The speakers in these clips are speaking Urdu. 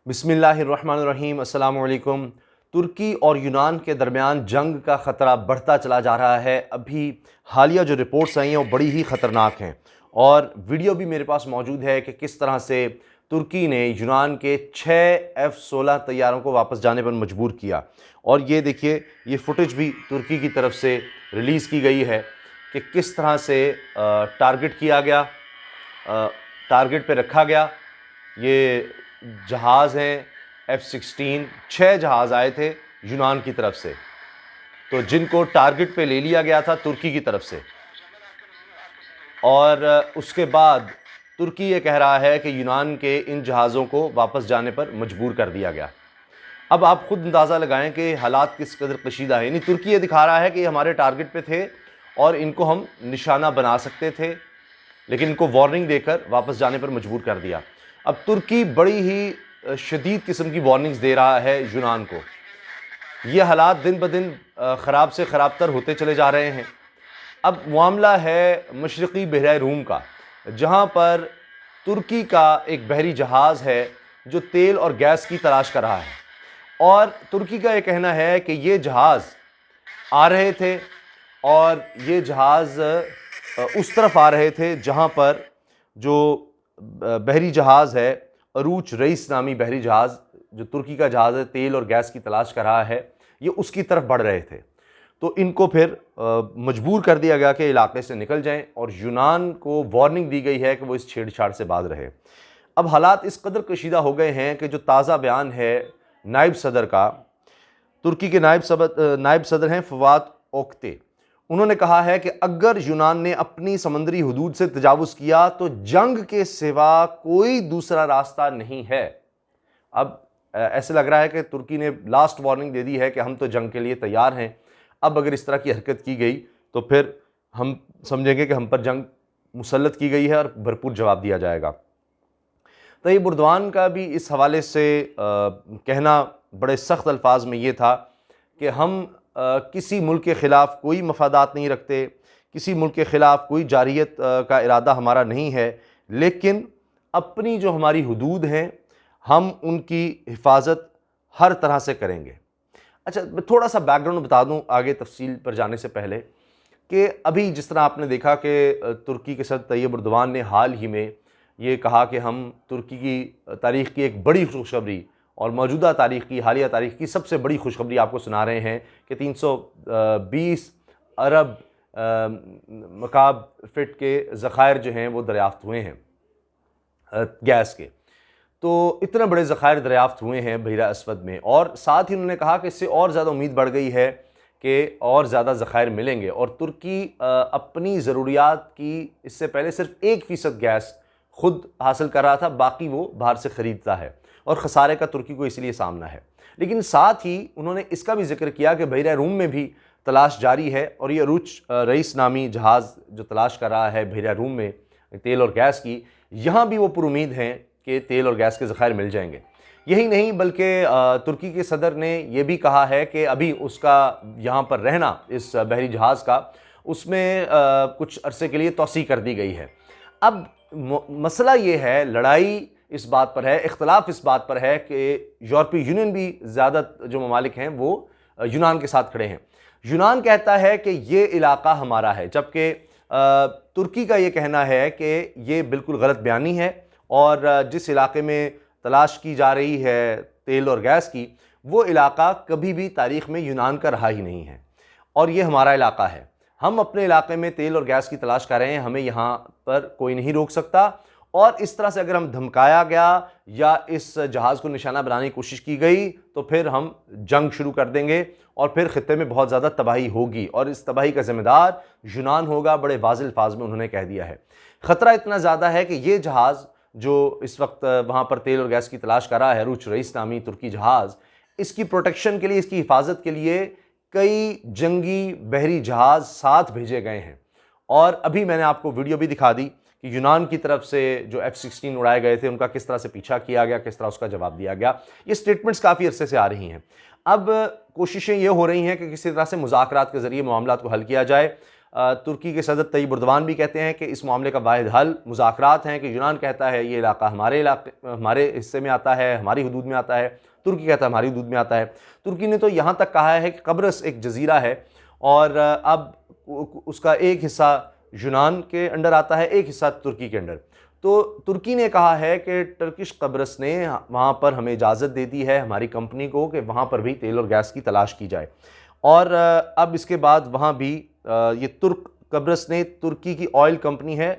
بسم اللہ الرحمن الرحیم۔ السلام علیکم۔ ترکی اور یونان کے درمیان جنگ کا خطرہ بڑھتا چلا جا رہا ہے۔ ابھی حالیہ جو رپورٹس آئی ہیں وہ بڑی ہی خطرناک ہیں، اور ویڈیو بھی میرے پاس موجود ہے کہ کس طرح سے ترکی نے یونان کے 6 F-16 طیاروں کو واپس جانے پر مجبور کیا۔ اور یہ دیکھیے، یہ فوٹیج بھی ترکی کی طرف سے ریلیز کی گئی ہے کہ کس طرح سے ٹارگٹ کیا گیا، ٹارگٹ پہ رکھا گیا۔ یہ جہاز ہیں F-16، 6 جہاز آئے تھے یونان کی طرف سے، تو جن کو ٹارگٹ پہ لے لیا گیا تھا ترکی کی طرف سے، اور اس کے بعد ترکی یہ کہہ رہا ہے کہ یونان کے ان جہازوں کو واپس جانے پر مجبور کر دیا گیا۔ اب آپ خود اندازہ لگائیں کہ حالات کس قدر کشیدہ ہیں۔ یعنی ترکی یہ دکھا رہا ہے کہ یہ ہمارے ٹارگٹ پہ تھے اور ان کو ہم نشانہ بنا سکتے تھے، لیکن ان کو وارننگ دے کر واپس جانے پر مجبور کر دیا۔ اب ترکی بڑی ہی شدید قسم کی وارننگز دے رہا ہے یونان کو۔ یہ حالات دن بدن خراب سے خراب تر ہوتے چلے جا رہے ہیں۔ اب معاملہ ہے مشرقی بحیرہ روم کا، جہاں پر ترکی کا ایک بحری جہاز ہے جو تیل اور گیس کی تلاش کر رہا ہے، اور ترکی کا یہ کہنا ہے کہ یہ جہاز آ رہے تھے، اور یہ جہاز اس طرف آ رہے تھے جہاں پر جو بحری جہاز ہے عروچ رئیس نامی بحری جہاز، جو ترکی کا جہاز ہے تیل اور گیس کی تلاش کر رہا ہے، یہ اس کی طرف بڑھ رہے تھے۔ تو ان کو پھر مجبور کر دیا گیا کہ علاقے سے نکل جائیں، اور یونان کو وارننگ دی گئی ہے کہ وہ اس چھیڑ چھاڑ سے باز رہے۔ اب حالات اس قدر کشیدہ ہو گئے ہیں کہ جو تازہ بیان ہے نائب صدر کا، ترکی کے نائب صدر ہیں فواد اوکتے، انہوں نے کہا ہے کہ اگر یونان نے اپنی سمندری حدود سے تجاوز کیا تو جنگ کے سوا کوئی دوسرا راستہ نہیں ہے۔ اب ایسے لگ رہا ہے کہ ترکی نے لاسٹ وارننگ دے دی ہے کہ ہم تو جنگ کے لیے تیار ہیں۔ اب اگر اس طرح کی حرکت کی گئی تو پھر ہم سمجھیں گے کہ ہم پر جنگ مسلط کی گئی ہے اور بھرپور جواب دیا جائے گا۔ طیب اردوان کا بھی اس حوالے سے کہنا بڑے سخت الفاظ میں یہ تھا کہ ہم کسی ملک کے خلاف کوئی مفادات نہیں رکھتے، کسی ملک کے خلاف کوئی جارحیت کا ارادہ ہمارا نہیں ہے، لیکن اپنی جو ہماری حدود ہیں ہم ان کی حفاظت ہر طرح سے کریں گے۔ اچھا، میں تھوڑا سا بیک گراؤنڈ بتا دوں آگے تفصیل پر جانے سے پہلے، کہ ابھی جس طرح آپ نے دیکھا کہ ترکی کے صدر طیب اردوان نے حال ہی میں یہ کہا کہ ہم ترکی کی تاریخ کی ایک بڑی خوشخبری اور موجودہ تاریخ کی، حالیہ تاریخ کی سب سے بڑی خوشخبری آپ کو سنا رہے ہیں کہ 320 ارب مکعب فٹ کے ذخائر جو ہیں وہ دریافت ہوئے ہیں گیس کے۔ تو اتنے بڑے ذخائر دریافت ہوئے ہیں بحیرہ اسود میں، اور ساتھ ہی انہوں نے کہا کہ اس سے اور زیادہ امید بڑھ گئی ہے کہ اور زیادہ ذخائر ملیں گے، اور ترکی اپنی ضروریات کی اس سے پہلے صرف 1% گیس خود حاصل کر رہا تھا، باقی وہ باہر سے خریدتا ہے، اور خسارے کا ترکی کو اس لیے سامنا ہے۔ لیکن ساتھ ہی انہوں نے اس کا بھی ذکر کیا کہ بحیرہ روم میں بھی تلاش جاری ہے، اور یہ عروچ رئیس نامی جہاز جو تلاش کر رہا ہے بحیرہ روم میں تیل اور گیس کی، یہاں بھی وہ پر امید ہیں کہ تیل اور گیس کے ذخائر مل جائیں گے۔ یہی نہیں بلکہ ترکی کے صدر نے یہ بھی کہا ہے کہ ابھی اس کا یہاں پر رہنا، اس بحری جہاز کا، اس میں کچھ عرصے کے لیے توسیع کر دی گئی ہے۔ اب مسئلہ یہ ہے، لڑائی اس بات پر ہے، اختلاف اس بات پر ہے کہ یورپی یونین بھی زیادہ جو ممالک ہیں وہ یونان کے ساتھ کھڑے ہیں۔ یونان کہتا ہے کہ یہ علاقہ ہمارا ہے، جبکہ ترکی کا یہ کہنا ہے کہ یہ بالکل غلط بیانی ہے، اور جس علاقے میں تلاش کی جا رہی ہے تیل اور گیس کی، وہ علاقہ کبھی بھی تاریخ میں یونان کا رہا ہی نہیں ہے، اور یہ ہمارا علاقہ ہے۔ ہم اپنے علاقے میں تیل اور گیس کی تلاش کر رہے ہیں، ہمیں یہاں پر کوئی نہیں روک سکتا، اور اس طرح سے اگر ہم دھمکایا گیا یا اس جہاز کو نشانہ بنانے کی کوشش کی گئی تو پھر ہم جنگ شروع کر دیں گے، اور پھر خطے میں بہت زیادہ تباہی ہوگی، اور اس تباہی کا ذمہ دار یونان ہوگا۔ بڑے واضح الفاظ میں انہوں نے کہہ دیا ہے۔ خطرہ اتنا زیادہ ہے کہ یہ جہاز جو اس وقت وہاں پر تیل اور گیس کی تلاش کر رہا ہے، عروچ رئیس نامی ترکی جہاز، اس کی پروٹیکشن کے لیے، اس کی حفاظت کے لیے کئی جنگی بحری جہاز ساتھ بھیجے گئے ہیں۔ اور ابھی میں نے آپ کو ویڈیو بھی دکھا دی کہ یونان کی طرف سے جو F-16 اڑائے گئے تھے ان کا کس طرح سے پیچھا کیا گیا، کس طرح اس کا جواب دیا گیا۔ یہ سٹیٹمنٹس کافی عرصے سے آ رہی ہیں۔ اب کوششیں یہ ہو رہی ہیں کہ کسی طرح سے مذاکرات کے ذریعے معاملات کو حل کیا جائے۔ ترکی کے صدر طیب اردوان بھی کہتے ہیں کہ اس معاملے کا واحد حل مذاکرات ہیں، کہ یونان کہتا ہے یہ علاقہ ہمارے حصے میں آتا ہے، ہماری حدود میں آتا ہے، ترکی کہتا ہے ہماری حدود میں آتا ہے۔ ترکی نے تو یہاں تک کہا ہے کہ قبرص ایک جزیرہ ہے اور اب اس کا ایک حصہ یونان کے انڈر آتا ہے، ایک حصہ ترکی کے انڈر۔ تو ترکی نے کہا ہے کہ ٹرکش قبرص نے وہاں پر ہمیں اجازت دے دی ہے ہماری کمپنی کو کہ وہاں پر بھی تیل اور گیس کی تلاش کی جائے، اور اب اس کے بعد وہاں بھی یہ ترک قبرص نے، ترکی کی آئل کمپنی ہے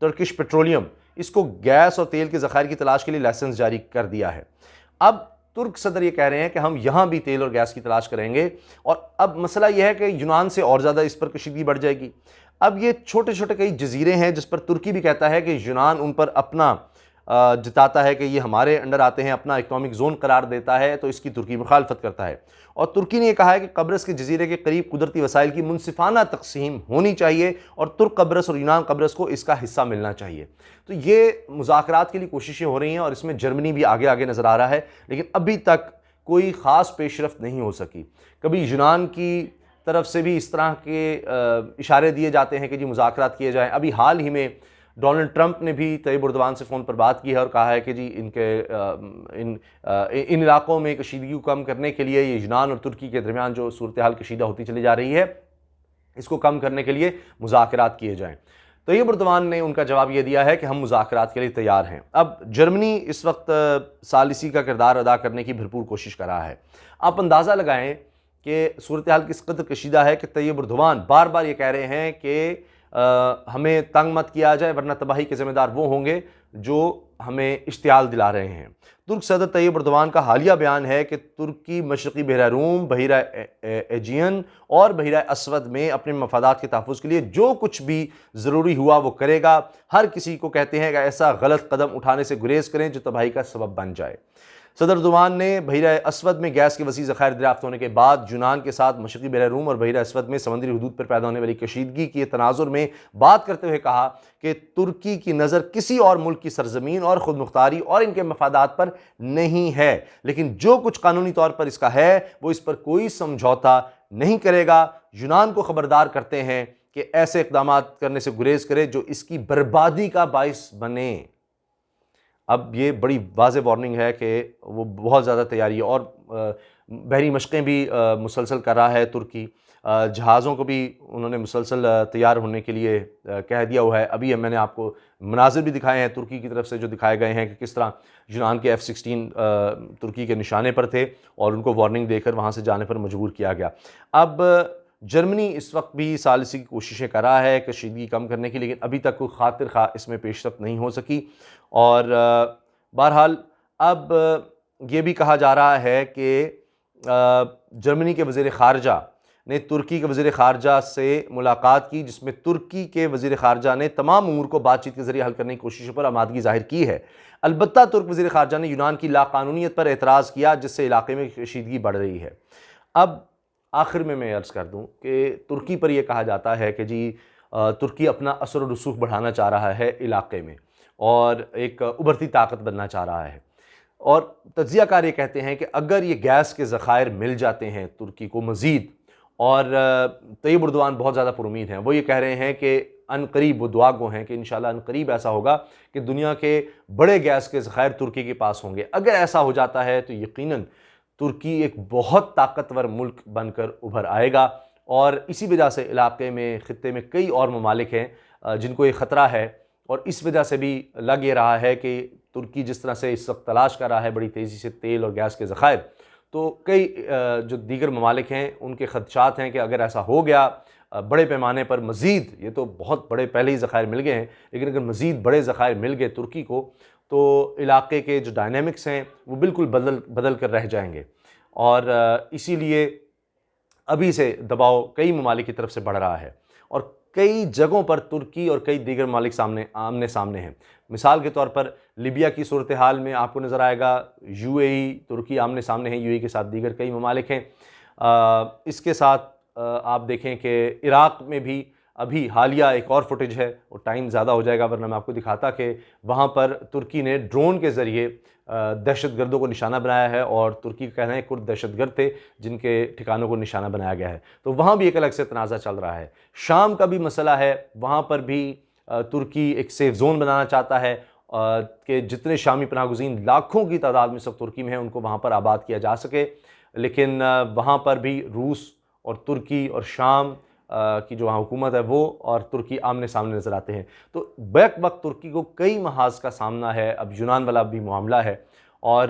ٹرکش پیٹرولیم، اس کو گیس اور تیل کے ذخائر کی تلاش کے لیے لائسنس جاری کر دیا ہے۔ اب ترک صدر یہ کہہ رہے ہیں کہ ہم یہاں بھی تیل اور گیس کی تلاش کریں گے، اور اب مسئلہ یہ ہے کہ یونان سے اور زیادہ اس پر کشیدگی بڑھ جائے گی۔ اب یہ چھوٹے چھوٹے کئی جزیرے ہیں جس پر ترکی بھی کہتا ہے کہ یونان ان پر اپنا جتاتا ہے کہ یہ ہمارے انڈر آتے ہیں، اپنا اکنامک زون قرار دیتا ہے، تو اس کی ترکی مخالفت کرتا ہے۔ اور ترکی نے یہ کہا ہے کہ قبرص کے جزیرے کے قریب قدرتی وسائل کی منصفانہ تقسیم ہونی چاہیے اور ترک قبرص اور یونان قبرص کو اس کا حصہ ملنا چاہیے۔ تو یہ مذاکرات کے لیے کوششیں ہو رہی ہیں اور اس میں جرمنی بھی آگے آگے نظر آ رہا ہے، لیکن ابھی تک کوئی خاص پیش رفت نہیں ہو سکی۔ کبھی یونان کی طرف سے بھی اس طرح کے اشارے دیے جاتے ہیں کہ جی مذاکرات کیے جائیں۔ ابھی حال ہی میں ڈونلڈ ٹرمپ نے بھی طیب اردوان سے فون پر بات کی ہے اور کہا ہے کہ جی ان علاقوں میں کشیدگی کو کم کرنے کے لیے، یہ یونان اور ترکی کے درمیان جو صورتحال کشیدہ ہوتی چلی جا رہی ہے، اس کو کم کرنے کے لیے مذاکرات کیے جائیں۔ طیب اردوان نے ان کا جواب یہ دیا ہے کہ ہم مذاکرات کے لیے تیار ہیں۔ اب جرمنی اس وقت ثالثی کا کردار ادا کرنے کی بھرپور کوشش کر رہا ہے۔ آپ اندازہ لگائیں کہ صورتحال کس قدر کشیدہ ہے کہ طیب اردوان بار بار یہ کہہ رہے ہیں کہ ہمیں تنگ مت کیا جائے ورنہ تباہی کے ذمہ دار وہ ہوں گے جو ہمیں اشتعال دلا رہے ہیں۔ ترک صدر طیب اردوان کا حالیہ بیان ہے کہ ترکی مشرقی بحیرہ روم، بحیرہ ایجین اور بحیرہ اسود میں اپنے مفادات کے تحفظ کے لیے جو کچھ بھی ضروری ہوا وہ کرے گا۔ ہر کسی کو کہتے ہیں کہ ایسا غلط قدم اٹھانے سے گریز کریں جو تباہی کا سبب بن جائے۔ صدر اردوان نے بحیرہ اسود میں گیس کے وسیع ذخائر دریافت ہونے کے بعد یونان کے ساتھ مشرقی بحیرہ روم اور بحیرہ اسود میں سمندری حدود پر پیدا ہونے والی کشیدگی کے تناظر میں بات کرتے ہوئے کہا کہ ترکی کی نظر کسی اور ملک کی سرزمین اور خود مختاری اور ان کے مفادات پر نہیں ہے، لیکن جو کچھ قانونی طور پر اس کا ہے وہ اس پر کوئی سمجھوتا نہیں کرے گا۔ یونان کو خبردار کرتے ہیں کہ ایسے اقدامات کرنے سے گریز کرے جو اس کی بربادی کا باعث بنے۔ اب یہ بڑی واضح وارننگ ہے کہ وہ بہت زیادہ تیاری ہے، اور بحری مشقیں بھی مسلسل کر رہا ہے ترکی۔ جہازوں کو بھی انہوں نے مسلسل تیار ہونے کے لیے کہہ دیا ہوا ہے۔ ابھی میں نے آپ کو مناظر بھی دکھائے ہیں ترکی کی طرف سے جو دکھائے گئے ہیں کہ کس طرح یونان کے F-16 ترکی کے نشانے پر تھے اور ان کو وارننگ دے کر وہاں سے جانے پر مجبور کیا گیا۔ اب جرمنی اس وقت بھی ثالثی کی کوششیں کر رہا ہے کشیدگی کم کرنے کی، لیکن ابھی تک کوئی خاطر خواہ اس میں پیش رفت نہیں ہو سکی۔ اور بہرحال اب یہ بھی کہا جا رہا ہے کہ جرمنی کے وزیر خارجہ نے ترکی کے وزیر خارجہ سے ملاقات کی، جس میں ترکی کے وزیر خارجہ نے تمام امور کو بات چیت کے ذریعے حل کرنے کی کوششوں پر آمادگی ظاہر کی ہے۔ البتہ ترک وزیر خارجہ نے یونان کی لاقانونیت پر اعتراض کیا جس سے علاقے میں کشیدگی بڑھ رہی ہے۔ اب آخر میں عرض کر دوں کہ ترکی پر یہ کہا جاتا ہے کہ جی ترکی اپنا اثر و رسوخ بڑھانا چاہ رہا ہے علاقے میں اور ایک ابھرتی طاقت بننا چاہ رہا ہے، اور تجزیہ کار یہ کہتے ہیں کہ اگر یہ گیس کے ذخائر مل جاتے ہیں ترکی کو مزید، اور طیب اردوان بہت زیادہ پر امید ہیں، وہ یہ کہہ رہے ہیں کہ عنقریب وہ دعا گو ہیں کہ انشاءاللہ عنقریب ایسا ہوگا کہ دنیا کے بڑے گیس کے ذخائر ترکی کے پاس ہوں گے۔ اگر ایسا ہو جاتا ہے تو یقیناً ترکی ایک بہت طاقتور ملک بن کر ابھر آئے گا، اور اسی وجہ سے علاقے میں، خطے میں کئی اور ممالک ہیں جن کو یہ خطرہ ہے، اور اس وجہ سے بھی لگ یہ رہا ہے کہ ترکی جس طرح سے اس وقت تلاش کر رہا ہے بڑی تیزی سے تیل اور گیس کے ذخائر، تو کئی جو دیگر ممالک ہیں ان کے خدشات ہیں کہ اگر ایسا ہو گیا بڑے پیمانے پر مزید، یہ تو بہت بڑے پہلے ہی ذخائر مل گئے ہیں، لیکن اگر مزید بڑے ذخائر مل گئے ترکی کو تو علاقے کے جو ڈائنامکس ہیں وہ بالکل بدل کر رہ جائیں گے، اور اسی لیے ابھی سے دباؤ کئی ممالک کی طرف سے بڑھ رہا ہے، اور کئی جگہوں پر ترکی اور کئی دیگر ممالک آمنے سامنے ہیں۔ مثال کے طور پر لیبیا کی صورتحال میں آپ کو نظر آئے گا UAE ترکی آمنے سامنے ہیں، UAE کے ساتھ دیگر کئی ممالک ہیں۔ اس کے ساتھ آپ دیکھیں کہ عراق میں بھی ابھی حالیہ ایک اور فوٹیج ہے، وہ ٹائم زیادہ ہو جائے گا ورنہ میں آپ کو دکھاتا کہ وہاں پر ترکی نے ڈرون کے ذریعے دہشت گردوں کو نشانہ بنایا ہے، اور ترکی کا کہنا ہے کرد دہشت گرد تھے جن کے ٹھکانوں کو نشانہ بنایا گیا ہے۔ تو وہاں بھی ایک الگ سے تنازع چل رہا ہے۔ شام کا بھی مسئلہ ہے، وہاں پر بھی ترکی ایک سیف زون بنانا چاہتا ہے کہ جتنے شامی پناہ گزین لاکھوں کی تعداد میں سب ترکی میں ہیں ان کو وہاں پر آباد کیا جا سکے، لیکن وہاں پر بھی روس اور ترکی اور شام کی جو وہاں حکومت ہے وہ اور ترکی آمنے سامنے نظر آتے ہیں۔ تو بیک وقت ترکی کو کئی محاذ کا سامنا ہے، اب یونان والا بھی معاملہ ہے، اور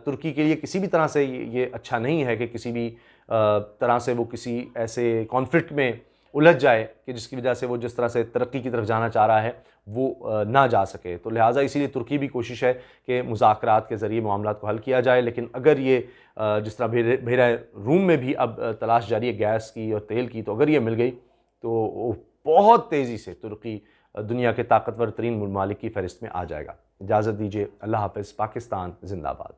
ترکی کے لیے کسی بھی طرح سے یہ اچھا نہیں ہے کہ کسی بھی طرح سے وہ کسی ایسے کانفلکٹ میں الجھ جائے کہ جس کی وجہ سے وہ جس طرح سے ترقی کی طرف جانا چاہ رہا ہے وہ نہ جا سکے۔ تو لہٰذا اسی لیے ترکی بھی کوشش ہے کہ مذاکرات کے ذریعے معاملات کو حل کیا جائے، لیکن اگر یہ جس طرح بحیرہ روم میں بھی اب تلاش جاری ہے گیس کی اور تیل کی، تو اگر یہ مل گئی تو بہت تیزی سے ترکی دنیا کے طاقتور ترین ممالک کی فہرست میں آ جائے گا۔ اجازت دیجیے، اللہ حافظ، پاکستان زندہ باد۔